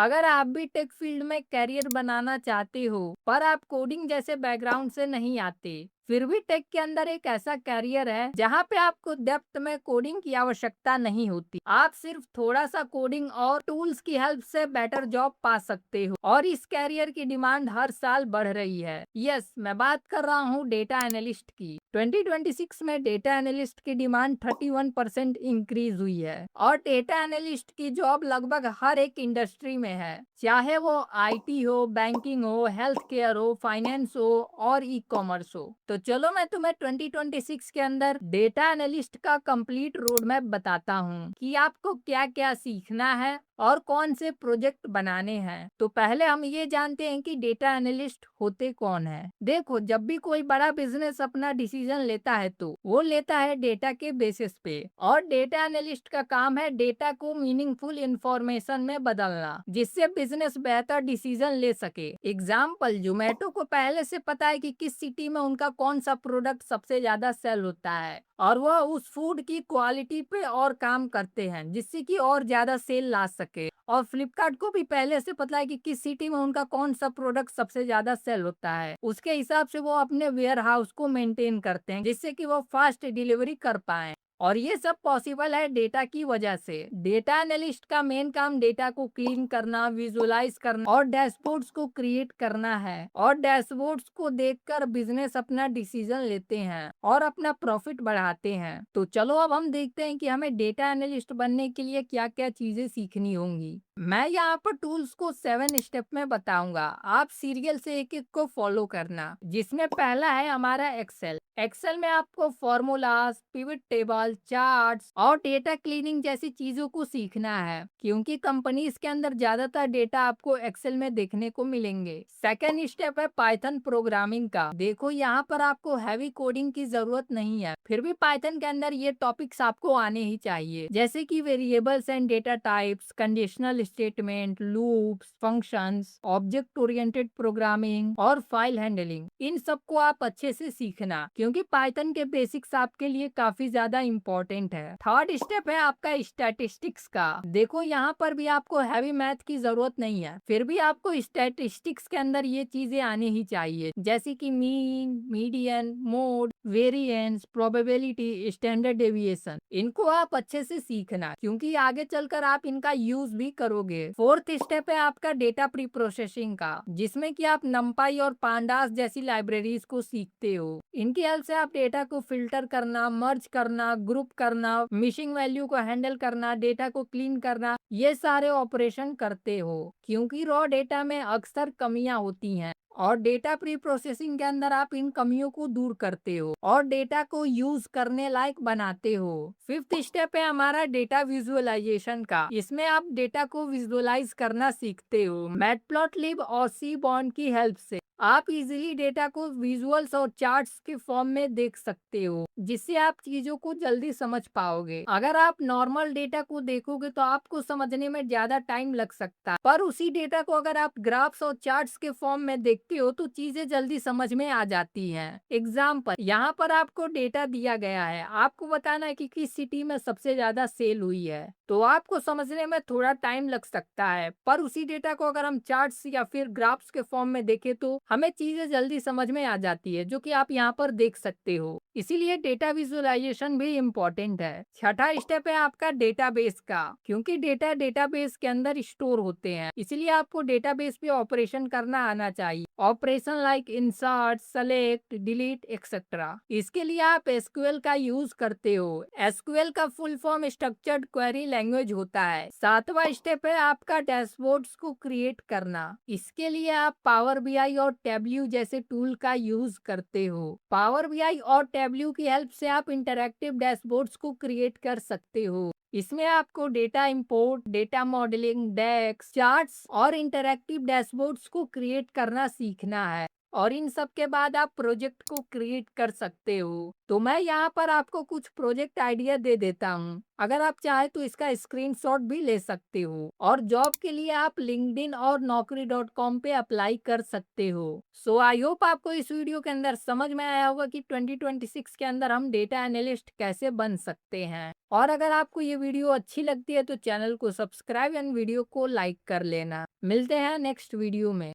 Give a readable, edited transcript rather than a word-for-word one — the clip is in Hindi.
अगर आप भी टेक फील्ड में करियर बनाना चाहते हो पर आप कोडिंग जैसे बैकग्राउंड से नहीं आते, फिर भी टेक के अंदर एक ऐसा करियर है जहाँ पे आपको डेप्थ में कोडिंग की आवश्यकता नहीं होती। आप सिर्फ थोड़ा सा कोडिंग और टूल्स की हेल्प से बेटर जॉब पा सकते हो और इस करियर की डिमांड हर साल बढ़ रही है। यस, मैं बात कर रहा हूँ डेटा एनालिस्ट की। 2026 में डेटा एनालिस्ट की डिमांड 31% इंक्रीज हुई है और डेटा एनालिस्ट की जॉब लगभग हर एक इंडस्ट्री में है, चाहे वो आईटी हो, बैंकिंग हो, हेल्थ केयर हो, फाइनेंस हो और ई कॉमर्स हो। तो चलो मैं तुम्हें 2026 के अंदर डेटा एनालिस्ट का कंप्लीट रोड मैप बताता हूँ कि आपको क्या क्या सीखना है और कौन से प्रोजेक्ट बनाने हैं। तो पहले हम ये जानते हैं कि डेटा एनालिस्ट होते कौन है। देखो, जब भी कोई बड़ा बिजनेस अपना डिसीजन लेता है तो वो लेता है डेटा के बेसिस पे, और डेटा एनालिस्ट का काम है डेटा को मीनिंगफुल इंफॉर्मेशन में बदलना जिससे बिजनेस बेहतर डिसीजन ले सके। एग्जाम्पल, जोमेटो को पहले से पता है कि किस सिटी में उनका कौन सा प्रोडक्ट सबसे ज्यादा सेल होता है और वह उस फूड की क्वालिटी पे और काम करते हैं जिससे कि और ज्यादा सेल ला सके। और फ्लिपकार्ट को भी पहले से पता है कि किस सिटी में उनका कौन सा प्रोडक्ट सबसे ज्यादा सेल होता है, उसके हिसाब से वो अपने वेयर हाउस को मेंटेन करते हैं जिससे कि वो फास्ट डिलीवरी कर पाए। और ये सब पॉसिबल है डेटा की वजह से। डेटा एनालिस्ट का मेन काम डेटा को क्लीन करना, विजुअलाइज करना और डैशबोर्ड्स को क्रिएट करना है, और डैशबोर्ड्स को देखकर बिजनेस अपना डिसीजन लेते हैं और अपना प्रॉफिट बढ़ाते हैं। तो चलो अब हम देखते हैं कि हमें डेटा एनालिस्ट बनने के लिए क्या क्या चीजें सीखनी होंगी। मैं यहाँ पर टूल्स को 7 स्टेप में बताऊंगा, आप सीरियल से एक एक को फॉलो करना। जिसमें पहला है हमारा एक्सेल। एक्सेल में आपको फॉर्मूलाज, पिवट टेबल, चार्ट्स और डेटा क्लीनिंग जैसी चीजों को सीखना है क्योंकि कंपनीज के अंदर ज्यादातर डेटा आपको एक्सेल में देखने को मिलेंगे। सेकेंड स्टेप है पाइथन प्रोग्रामिंग का। देखो, यहाँ पर आपको हैवी कोडिंग की जरूरत नहीं है, फिर भी पाइथन के अंदर ये टॉपिक्स आपको आने ही चाहिए, जैसे कि variables and data types, conditional statement, loops, functions, object oriented programming और फाइल हैंडलिंग। इन सबको आप अच्छे से सीखना क्योंकि पाइथन के बेसिक्स आपके लिए काफी ज्यादा इम्पोर्टेंट है। थर्ड स्टेप है आपका स्टैटिस्टिक्स का। देखो, यहाँ पर भी आपको हैवी मैथ की जरूरत नहीं है, फिर भी आपको स्टैटिस्टिक्स के अंदर ये चीजें आनी ही चाहिए, जैसे कि mean, median, mode, variance, probability, standard deviation. इनको आप अच्छे से सीखना क्योंकि आगे चलकर आप इनका यूज भी करोगे। फोर्थ स्टेप है आपका डेटा प्री प्रोसेसिंग का, जिसमें कि आप नंपाई और पांडास जैसी लाइब्रेरीज को सीखते हो। इनकी हेल्प से आप डेटा को फिल्टर करना, मर्ज करना, ग्रुप करना, मिसिंग वैल्यू को हैंडल करना, डेटा को क्लीन करना, ये सारे ऑपरेशन करते हो क्योंकि रॉ डेटा में अक्सर कमियां होती हैं और डेटा प्री प्रोसेसिंग के अंदर आप इन कमियों को दूर करते हो और डेटा को यूज करने लायक बनाते हो। फिफ्थ स्टेप है हमारा डेटा विजुअलाइजेशन का। इसमें आप डेटा को विजुअलाइज करना सीखते हो। मैटप्लॉटलिब और सी बॉन्ड की हेल्प से आप इजीली डेटा को विजुअल्स और चार्ट्स के फॉर्म में देख सकते हो जिससे आप चीजों को जल्दी समझ पाओगे। अगर आप नॉर्मल डेटा को देखोगे तो आपको समझने में ज्यादा टाइम लग सकता है, पर उसी डेटा को अगर आप ग्राफ्स और चार्ट्स के फॉर्म में देखते हो तो चीजें जल्दी समझ में आ जाती हैं। एग्जाम्पल, यहाँ पर आपको डेटा दिया गया है, आपको बताना है कि किस सिटी में सबसे ज्यादा सेल हुई है, तो आपको समझने में थोड़ा टाइम लग सकता है, पर उसी डेटा को अगर हम चार्ट्स या फिर ग्राफ्स के फॉर्म में देखें तो हमें चीजें जल्दी समझ में आ जाती है, जो कि आप यहाँ पर देख सकते हो। इसीलिए डेटा विजुअलाइजेशन भी इम्पोर्टेंट है। छठा स्टेप है आपका डेटाबेस का, क्योंकि डेटा डेटाबेस के अंदर स्टोर होते हैं, इसलिए आपको डेटाबेस पे ऑपरेशन करना आना चाहिए। Operation like insert, select, delete etcetera. इसके लिए आप एसक्यूएल का यूज करते हो। एसक्यूएल का full form structured query language होता है। सातवां स्टेप है आपका डैशबोर्ड्स को क्रिएट करना। इसके लिए आप पावर बीआई और टैब्ल्यू जैसे टूल का यूज करते हो। पावर बीआई और टैब्ल्यू की हेल्प से आप इंटरैक्टिव डैशबोर्ड्स को क्रिएट कर सकते हो। इसमें आपको डेटा इंपोर्ट, डेटा मॉडलिंग, डेक्स, चार्ट्स और इंटरैक्टिव डैशबोर्ड्स को क्रिएट करना सीखना है। और इन सब के बाद आप प्रोजेक्ट को क्रिएट कर सकते हो। तो मैं यहाँ पर आपको कुछ प्रोजेक्ट आइडिया दे देता हूँ। अगर आप चाहे तो इसका स्क्रीनशॉट भी ले सकते हो और जॉब के लिए आप लिंक्डइन और naukri.com पे अप्लाई कर सकते हो। सो आई होप आपको इस वीडियो के अंदर समझ में आया होगा कि 2026 के अंदर हम डेटा एनालिस्ट कैसे बन सकते हैं। और अगर आपको ये वीडियो अच्छी लगती है तो चैनल को सब्सक्राइब एंड वीडियो को लाइक कर लेना। मिलते हैं नेक्स्ट वीडियो में।